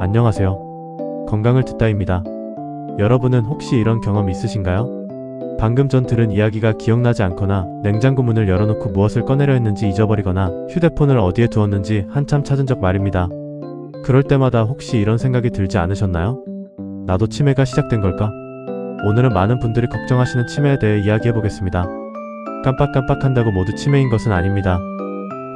안녕하세요. 건강을 듣다입니다. 여러분은 혹시 이런 경험 있으신가요? 방금 전 들은 이야기가 기억나지 않거나 냉장고 문을 열어놓고 무엇을 꺼내려 했는지 잊어버리거나 휴대폰을 어디에 두었는지 한참 찾은 적 말입니다. 그럴 때마다 혹시 이런 생각이 들지 않으셨나요? 나도 치매가 시작된 걸까? 오늘은 많은 분들이 걱정하시는 치매에 대해 이야기해보겠습니다. 깜빡깜빡한다고 모두 치매인 것은 아닙니다.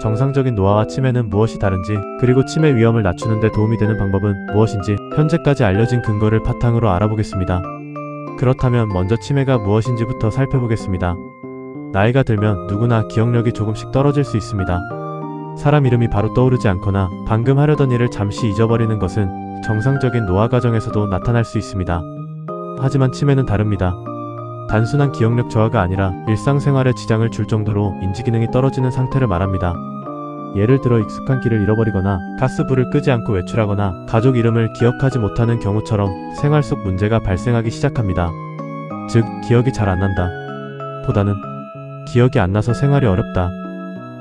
정상적인 노화와 치매는 무엇이 다른지, 그리고 치매 위험을 낮추는 데 도움이 되는 방법은 무엇인지 현재까지 알려진 근거를 바탕으로 알아보겠습니다. 그렇다면 먼저 치매가 무엇인지부터 살펴보겠습니다. 나이가 들면 누구나 기억력이 조금씩 떨어질 수 있습니다. 사람 이름이 바로 떠오르지 않거나 방금 하려던 일을 잠시 잊어버리는 것은 정상적인 노화 과정에서도 나타날 수 있습니다. 하지만 치매는 다릅니다. 단순한 기억력 저하가 아니라 일상생활에 지장을 줄 정도로 인지기능이 떨어지는 상태를 말합니다. 예를 들어 익숙한 길을 잃어버리거나 가스불을 끄지 않고 외출하거나 가족 이름을 기억하지 못하는 경우처럼 생활 속 문제가 발생하기 시작합니다. 즉, 기억이 잘 안 난다 보다는 기억이 안 나서 생활이 어렵다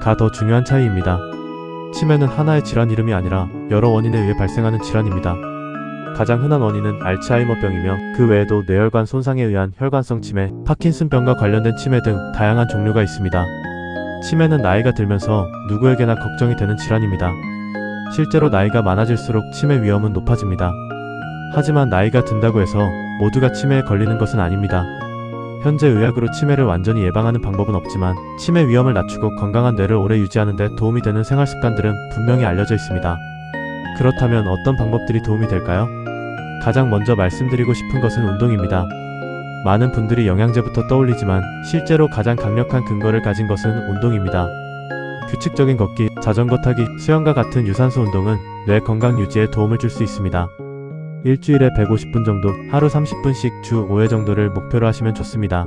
가 더 중요한 차이입니다. 치매는 하나의 질환 이름이 아니라 여러 원인에 의해 발생하는 질환입니다. 가장 흔한 원인은 알츠하이머병이며 그 외에도 뇌혈관 손상에 의한 혈관성 치매, 파킨슨병과 관련된 치매 등 다양한 종류가 있습니다. 치매는 나이가 들면서 누구에게나 걱정이 되는 질환입니다. 실제로 나이가 많아질수록 치매 위험은 높아집니다. 하지만 나이가 든다고 해서 모두가 치매에 걸리는 것은 아닙니다. 현재 의학으로 치매를 완전히 예방하는 방법은 없지만 치매 위험을 낮추고 건강한 뇌를 오래 유지하는 데 도움이 되는 생활 습관들은 분명히 알려져 있습니다. 그렇다면 어떤 방법들이 도움이 될까요? 가장 먼저 말씀드리고 싶은 것은 운동입니다. 많은 분들이 영양제부터 떠올리지만 실제로 가장 강력한 근거를 가진 것은 운동입니다. 규칙적인 걷기, 자전거 타기, 수영과 같은 유산소 운동은 뇌 건강 유지에 도움을 줄 수 있습니다. 일주일에 150분 정도, 하루 30분씩 주 5회 정도를 목표로 하시면 좋습니다.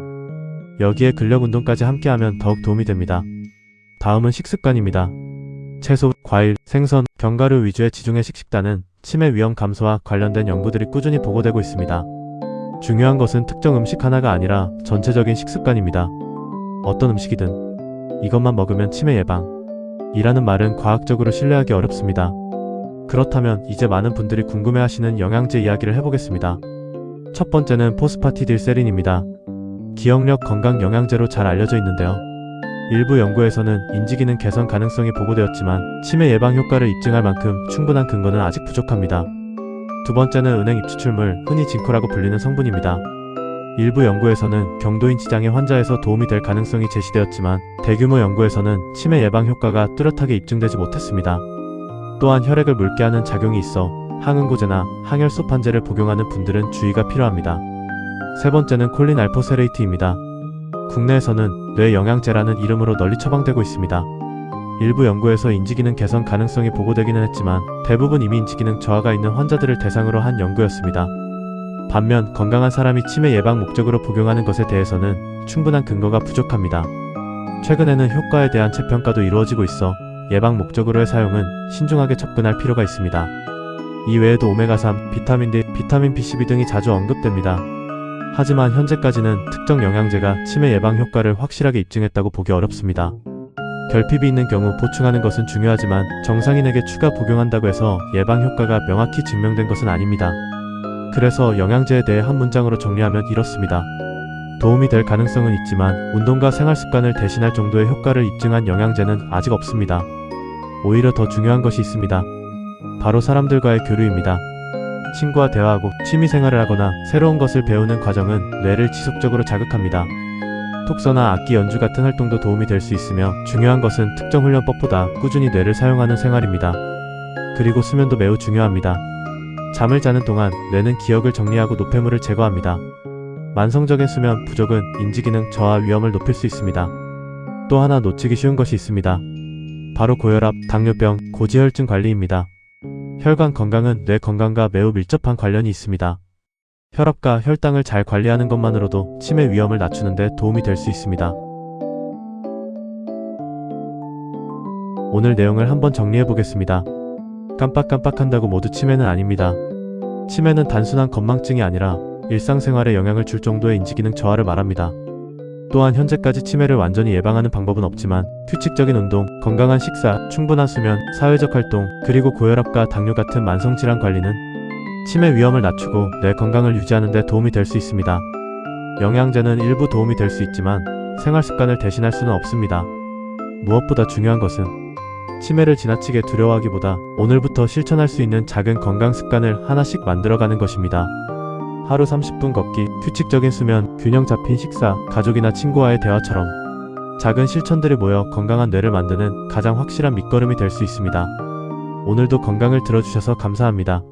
여기에 근력 운동까지 함께하면 더욱 도움이 됩니다. 다음은 식습관입니다. 채소, 과일, 생선, 견과류 위주의 지중해식 식단은 치매 위험 감소와 관련된 연구들이 꾸준히 보고되고 있습니다. 중요한 것은 특정 음식 하나가 아니라 전체적인 식습관입니다. 어떤 음식이든 이것만 먹으면 치매 예방이라는 말은 과학적으로 신뢰하기 어렵습니다. 그렇다면 이제 많은 분들이 궁금해하시는 영양제 이야기를 해보겠습니다. 첫 번째는 포스파티딜세린입니다. 기억력 건강 영양제로 잘 알려져 있는데요. 일부 연구에서는 인지기능 개선 가능성이 보고되었지만 치매 예방 효과를 입증할 만큼 충분한 근거는 아직 부족합니다. 두 번째는 은행 입추출물, 흔히 징코라고 불리는 성분입니다. 일부 연구에서는 경도인 지장의 환자에서 도움이 될 가능성이 제시되었지만 대규모 연구에서는 치매 예방 효과가 뚜렷하게 입증되지 못했습니다. 또한 혈액을 묽게 하는 작용이 있어 항응고제나 항혈소판제를 복용하는 분들은 주의가 필요합니다. 세 번째는 콜린 알포세레이트입니다. 국내에서는 뇌영양제라는 이름으로 널리 처방되고 있습니다. 일부 연구에서 인지기능 개선 가능성이 보고되기는 했지만 대부분 이미 인지기능 저하가 있는 환자들을 대상으로 한 연구였습니다. 반면 건강한 사람이 치매 예방 목적으로 복용하는 것에 대해서는 충분한 근거가 부족합니다. 최근에는 효과에 대한 재평가도 이루어지고 있어 예방 목적으로의 사용은 신중하게 접근할 필요가 있습니다. 이 외에도 오메가3, 비타민 D, 비타민 B12 등이 자주 언급됩니다. 하지만 현재까지는 특정 영양제가 치매 예방 효과를 확실하게 입증했다고 보기 어렵습니다. 결핍이 있는 경우 보충하는 것은 중요하지만 정상인에게 추가 복용한다고 해서 예방 효과가 명확히 증명된 것은 아닙니다. 그래서 영양제에 대해 한 문장으로 정리하면 이렇습니다. 도움이 될 가능성은 있지만 운동과 생활습관을 대신할 정도의 효과를 입증한 영양제는 아직 없습니다. 오히려 더 중요한 것이 있습니다. 바로 사람들과의 교류입니다. 친구와 대화하고 취미생활을 하거나 새로운 것을 배우는 과정은 뇌를 지속적으로 자극합니다. 독서나 악기 연주 같은 활동도 도움이 될 수 있으며 중요한 것은 특정 훈련법보다 꾸준히 뇌를 사용하는 생활입니다. 그리고 수면도 매우 중요합니다. 잠을 자는 동안 뇌는 기억을 정리하고 노폐물을 제거합니다. 만성적인 수면 부족은 인지기능 저하 위험을 높일 수 있습니다. 또 하나 놓치기 쉬운 것이 있습니다. 바로 고혈압, 당뇨병, 고지혈증 관리입니다. 혈관 건강은 뇌 건강과 매우 밀접한 관련이 있습니다. 혈압과 혈당을 잘 관리하는 것만으로도 치매 위험을 낮추는 데 도움이 될 수 있습니다. 오늘 내용을 한번 정리해 보겠습니다. 깜빡깜빡한다고 모두 치매는 아닙니다. 치매는 단순한 건망증이 아니라 일상생활에 영향을 줄 정도의 인지기능 저하를 말합니다. 또한 현재까지 치매를 완전히 예방하는 방법은 없지만 규칙적인 운동, 건강한 식사, 충분한 수면, 사회적 활동, 그리고 고혈압과 당뇨 같은 만성질환 관리는 치매 위험을 낮추고 뇌 건강을 유지하는 데 도움이 될 수 있습니다. 영양제는 일부 도움이 될 수 있지만 생활 습관을 대신할 수는 없습니다. 무엇보다 중요한 것은 치매를 지나치게 두려워하기보다 오늘부터 실천할 수 있는 작은 건강 습관을 하나씩 만들어가는 것입니다. 하루 30분 걷기, 규칙적인 수면, 균형 잡힌 식사, 가족이나 친구와의 대화처럼 작은 실천들이 모여 건강한 뇌를 만드는 가장 확실한 밑거름이 될 수 있습니다. 오늘도 건강을 들어주셔서 감사합니다.